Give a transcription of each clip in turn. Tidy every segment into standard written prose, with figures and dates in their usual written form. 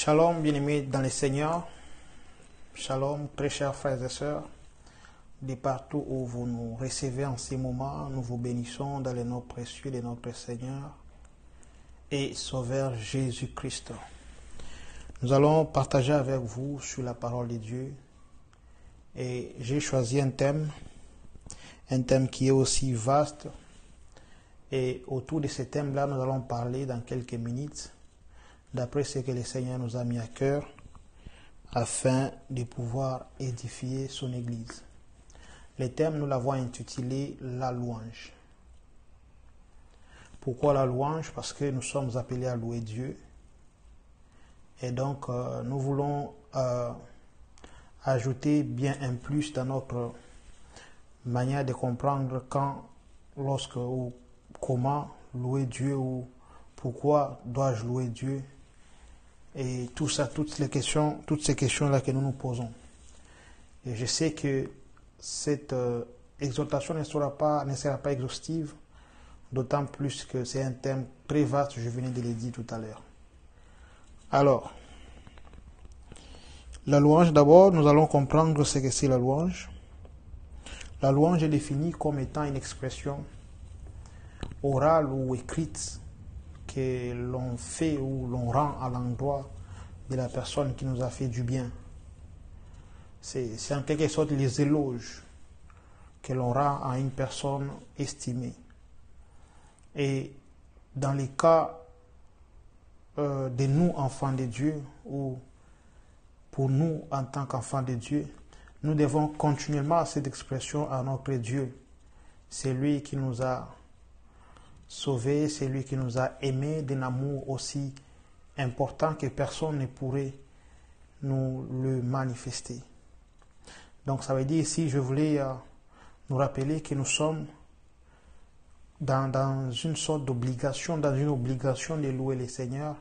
Shalom, bien-aimés dans le Seigneur. Shalom, très chers frères et sœurs. De partout où vous nous recevez en ces moments, nous vous bénissons dans le nom précieux de notre Seigneur et Sauveur Jésus-Christ. Nous allons partager avec vous sur la parole de Dieu. Et j'ai choisi un thème qui est aussi vaste. Et autour de ce thème-là, nous allons parler dans quelques minutes, d'après ce que le Seigneur nous a mis à cœur, afin de pouvoir édifier son Église. Le thème, nous l'avons intitulé « La louange ». Pourquoi la louange? Parce que nous sommes appelés à louer Dieu. Et donc, nous voulons ajouter bien un plus dans notre manière de comprendre quand, lorsque ou comment louer Dieu ou pourquoi dois-je louer Dieu. Et tout ça, toutes ces questions-là que nous nous posons. Et je sais que cette exhortation ne sera pas exhaustive, d'autant plus que c'est un thème très vaste, je venais de le dire tout à l'heure. Alors, la louange, d'abord, nous allons comprendre ce que c'est la louange. La louange est définie comme étant une expression orale ou écrite que l'on fait ou l'on rend à l'endroit de la personne qui nous a fait du bien. C'est en quelque sorte les éloges que l'on rend à une personne estimée. Et dans les cas de nous, enfants de Dieu, ou pour nous, en tant qu'enfants de Dieu, nous devons continuellement cette expression à notre Dieu. C'est lui qui nous a sauvés, c'est lui qui nous a aimés d'un amour aussi important que personne ne pourrait nous le manifester. Donc ça veut dire, si je voulais nous rappeler que nous sommes dans une sorte d'obligation, dans une obligation de louer le Seigneur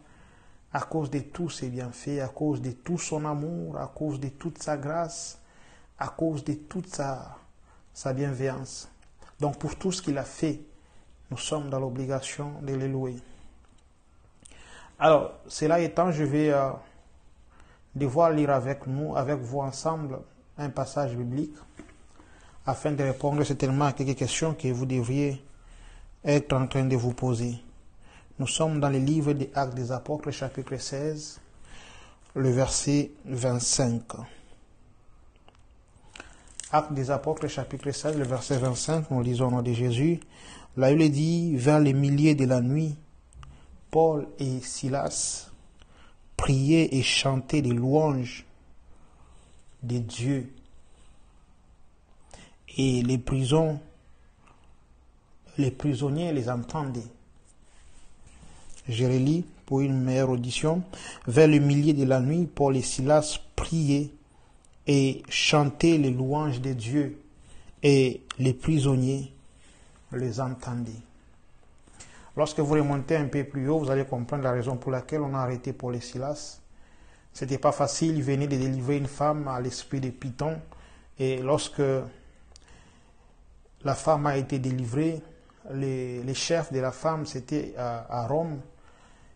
à cause de tous ses bienfaits, à cause de tout son amour, à cause de toute sa grâce, à cause de toute sa bienveillance. Donc pour tout ce qu'il a fait, nous sommes dans l'obligation de le louer. Alors, cela étant, je vais devoir lire avec vous ensemble, un passage biblique, afin de répondre certainement à quelques questions que vous devriez être en train de vous poser. Nous sommes dans le livre des Actes des Apôtres, chapitre 16, le verset 25. Actes des Apôtres, chapitre 16, le verset 25, nous lisons au nom de Jésus. Là, il est dit, vers les milliers de la nuit, Paul et Silas priaient et chantaient des louanges de Dieu. Et les prisonniers les entendaient. Je relis pour une meilleure audition. Vers le millier de la nuit, Paul et Silas priaient et chantaient les louanges de Dieu. Et les prisonniers les entendaient. Lorsque vous remontez un peu plus haut, vous allez comprendre la raison pour laquelle on a arrêté Paul et Silas. C'était pas facile, ils venaient de délivrer une femme à l'esprit de Python. Et lorsque la femme a été délivrée, les chefs de la femme, c'était à Rome,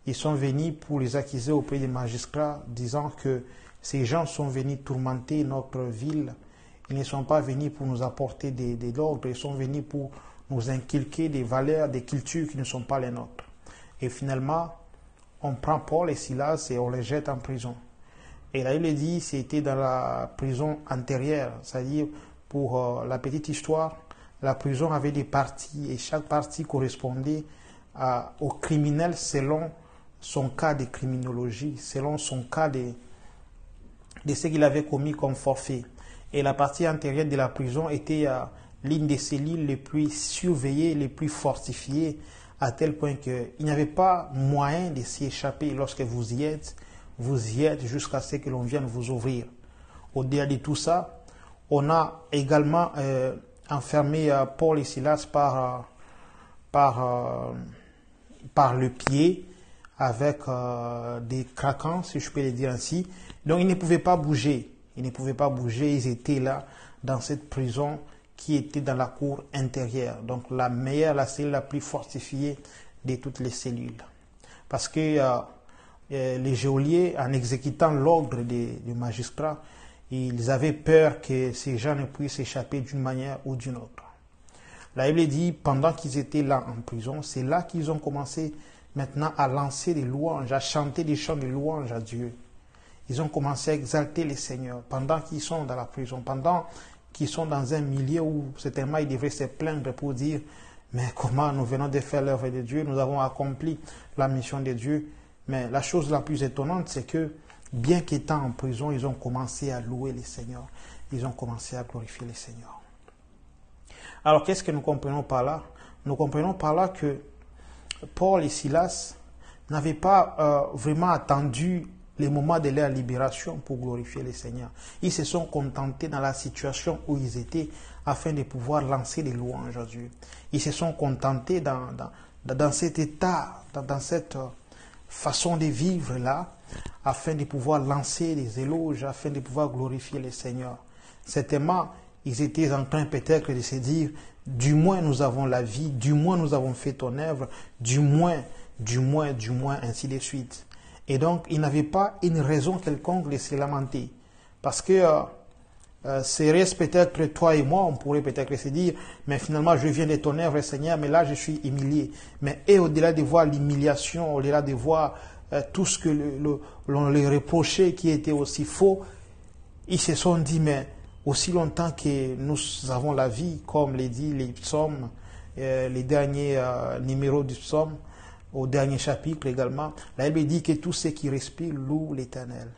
ils sont venus pour les accuser auprès des magistrats, disant que ces gens sont venus tourmenter notre ville. Ils ne sont pas venus pour nous apporter de l'ordre, ils sont venus pour nous inculquer des valeurs, des cultures qui ne sont pas les nôtres. Et finalement, on prend Paul et Silas et on les jette en prison. Et là, il est dit, c'était dans la prison antérieure, c'est-à-dire, pour la petite histoire, la prison avait des parties et chaque partie correspondait au criminel selon son cas de criminologie, selon son cas de ce qu'il avait commis comme forfait. Et la partie antérieure de la prison était l'une des cellules les plus surveillées, les plus fortifiées, à tel point qu'il n'y avait pas moyen de s'y échapper. Lorsque vous y êtes jusqu'à ce que l'on vienne vous ouvrir. Au-delà de tout ça, on a également enfermé Paul et Silas par le pied, avec des craquants, si je peux le dire ainsi. Donc ils ne pouvaient pas bouger. Ils étaient là, dans cette prison qui était dans la cour intérieure. Donc la cellule la plus fortifiée de toutes les cellules. Parce que les geôliers, en exécutant l'ordre du magistrat, ils avaient peur que ces gens ne puissent échapper d'une manière ou d'une autre. La Bible dit, pendant qu'ils étaient là en prison, c'est là qu'ils ont commencé maintenant à lancer des louanges, à chanter des chants de louanges à Dieu. Ils ont commencé à exalter le Seigneur pendant qu'ils sont dans la prison, pendant qu'ils sont dans un milieu où certainement ils devraient se plaindre pour dire « Mais comment nous venons de faire l'œuvre de Dieu, nous avons accompli la mission de Dieu. » Mais la chose la plus étonnante, c'est que bien qu'étant en prison, ils ont commencé à louer le Seigneur. Ils ont commencé à glorifier le Seigneur. Alors, qu'est-ce que nous comprenons par là? Nous comprenons par là que Paul et Silas n'avaient pas vraiment attendu les moments de leur libération pour glorifier le Seigneur. Ils se sont contentés dans la situation où ils étaient afin de pouvoir lancer des louanges à Dieu. Ils se sont contentés dans cet état, dans cette façon de vivre là, afin de pouvoir lancer des éloges, afin de pouvoir glorifier le Seigneur. Certainement, ils étaient en train peut-être de se dire, du moins nous avons la vie, du moins nous avons fait ton œuvre, du moins, ainsi de suite. Et donc, ils n'avaient pas une raison quelconque de se lamenter. Parce que c'est peut-être toi et moi, on pourrait peut-être se dire, mais finalement, je viens de ton œuvre, Seigneur, mais là, je suis humilié. Mais et au-delà de voir l'humiliation, au-delà de voir tout ce que l'on leur reprochait qui était aussi faux, ils se sont dit, mais aussi longtemps que nous avons la vie, comme les dit les psaumes, les derniers numéros du psaume, au dernier chapitre également, la Bible dit que tous ceux qui respirent louent l'Éternel.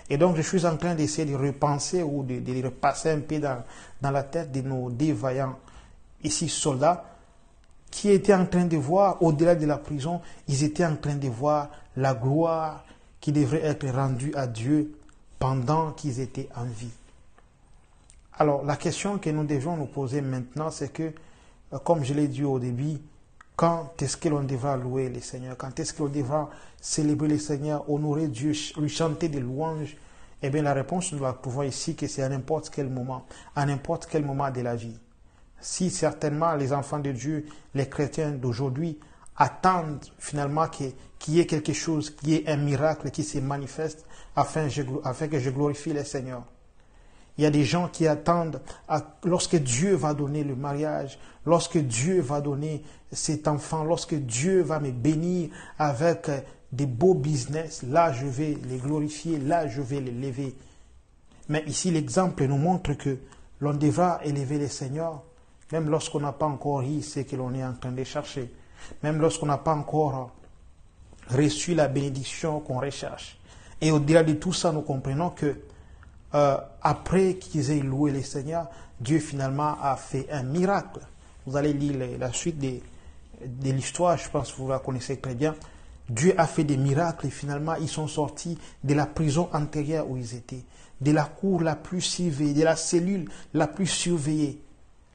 Et donc je suis en train d'essayer de repenser ou de repasser un peu dans la tête de nos dévaillants ici soldats qui étaient en train de voir, au-delà de la prison, ils étaient en train de voir la gloire qui devrait être rendue à Dieu pendant qu'ils étaient en vie. Alors la question que nous devons nous poser maintenant, c'est que, comme je l'ai dit au début, quand est-ce que l'on devra louer le Seigneur? Quand est-ce que l'on devra célébrer le Seigneur, honorer Dieu, lui chanter des louanges? Eh bien, la réponse, nous la trouvons ici, que c'est à n'importe quel moment de la vie. Si certainement les enfants de Dieu, les chrétiens d'aujourd'hui, attendent finalement qu'il y ait quelque chose, qu'il y ait un miracle qui se manifeste afin que je glorifie le Seigneur. Il y a des gens qui attendent lorsque Dieu va donner le mariage, lorsque Dieu va donner cet enfant, lorsque Dieu va me bénir avec des beaux business, là je vais les glorifier, là je vais les lever. Mais ici l'exemple nous montre que l'on devra élever le Seigneur, même lorsqu'on n'a pas encore eu ce que l'on est en train de chercher, même lorsqu'on n'a pas encore reçu la bénédiction qu'on recherche. Et au-delà de tout ça, nous comprenons que après qu'ils aient loué le Seigneur, Dieu finalement a fait un miracle. Vous allez lire la suite de l'histoire, je pense que vous la connaissez très bien. Dieu a fait des miracles et finalement ils sont sortis de la prison antérieure où ils étaient, de la cour la plus surveillée, de la cellule la plus surveillée,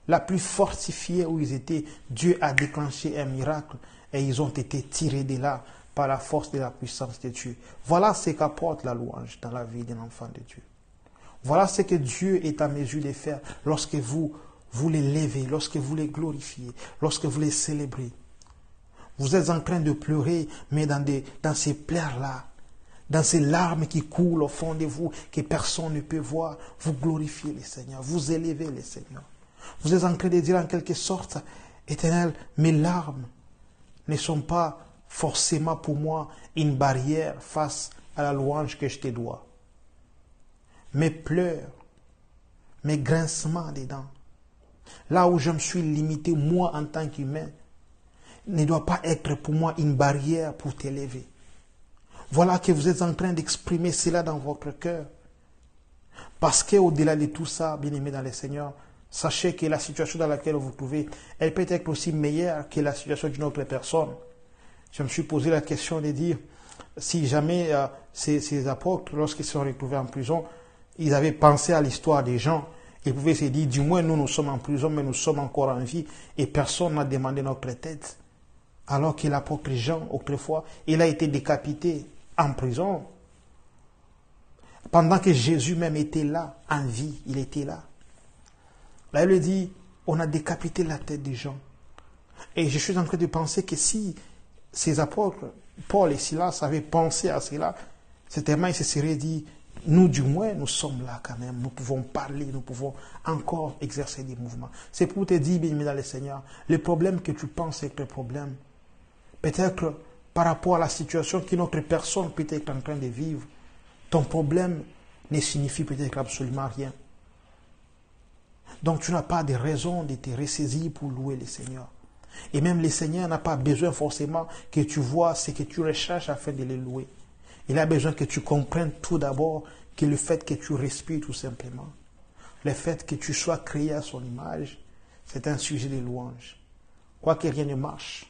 la plus fortifiée où ils étaient. Dieu a déclenché un miracle et ils ont été tirés de là par la force de la puissance de Dieu. Voilà ce qu'apporte la louange dans la vie d'un enfant de Dieu. Voilà ce que Dieu est à mesure de faire lorsque vous les levez, lorsque vous les glorifiez, lorsque vous les célébrez. Vous êtes en train de pleurer, mais dans ces pleurs-là, dans ces larmes qui coulent au fond de vous, que personne ne peut voir, vous glorifiez le Seigneur, vous élevez le Seigneur. Vous êtes en train de dire en quelque sorte, Éternel, mes larmes ne sont pas forcément pour moi une barrière face à la louange que je te dois. Mes pleurs, mes grincements des dents, là où je me suis limité, moi en tant qu'humain, ne doit pas être pour moi une barrière pour t'élever. Voilà que vous êtes en train d'exprimer cela dans votre cœur. Parce qu'au-delà de tout ça, bien-aimés dans le Seigneur, sachez que la situation dans laquelle vous vous trouvez, elle peut être aussi meilleure que la situation d'une autre personne. Je me suis posé la question de dire, si jamais ces apôtres, lorsqu'ils se sont retrouvés en prison, ils avaient pensé à l'histoire des gens, ils pouvaient se dire, du moins nous sommes en prison, mais nous sommes encore en vie, et personne n'a demandé notre tête. Alors que l'apôtre Jean, autrefois, il a été décapité en prison. Pendant que Jésus même était là, en vie, il était là. Là, il dit, on a décapité la tête des gens. Et je suis en train de penser que si ces apôtres Paul et Silas avaient pensé à cela. Certainement, ils se seraient dit, nous du moins, nous sommes là quand même. Nous pouvons parler, nous pouvons encore exercer des mouvements. C'est pour te dire, bien-aimé dans le Seigneur, le problème que tu penses être le problème, peut-être par rapport à la situation qu'une autre personne peut être en train de vivre, ton problème ne signifie peut-être absolument rien. Donc tu n'as pas de raison de te ressaisir pour louer le Seigneur. Et même le Seigneur n'a pas besoin forcément que tu vois ce que tu recherches afin de le louer. Il a besoin que tu comprennes tout d'abord que le fait que tu respires tout simplement, le fait que tu sois créé à son image, c'est un sujet de louange. Quoi que rien ne marche,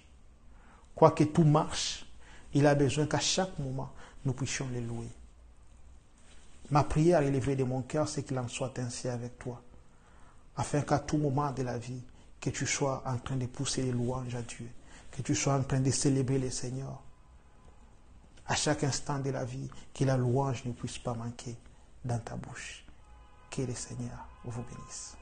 quoi que tout marche, il a besoin qu'à chaque moment, nous puissions le louer. Ma prière élevée de mon cœur, c'est qu'il en soit ainsi avec toi, afin qu'à tout moment de la vie, que tu sois en train de pousser les louanges à Dieu, que tu sois en train de célébrer le Seigneur. À chaque instant de la vie, que la louange ne puisse pas manquer dans ta bouche. Que le Seigneur vous bénisse.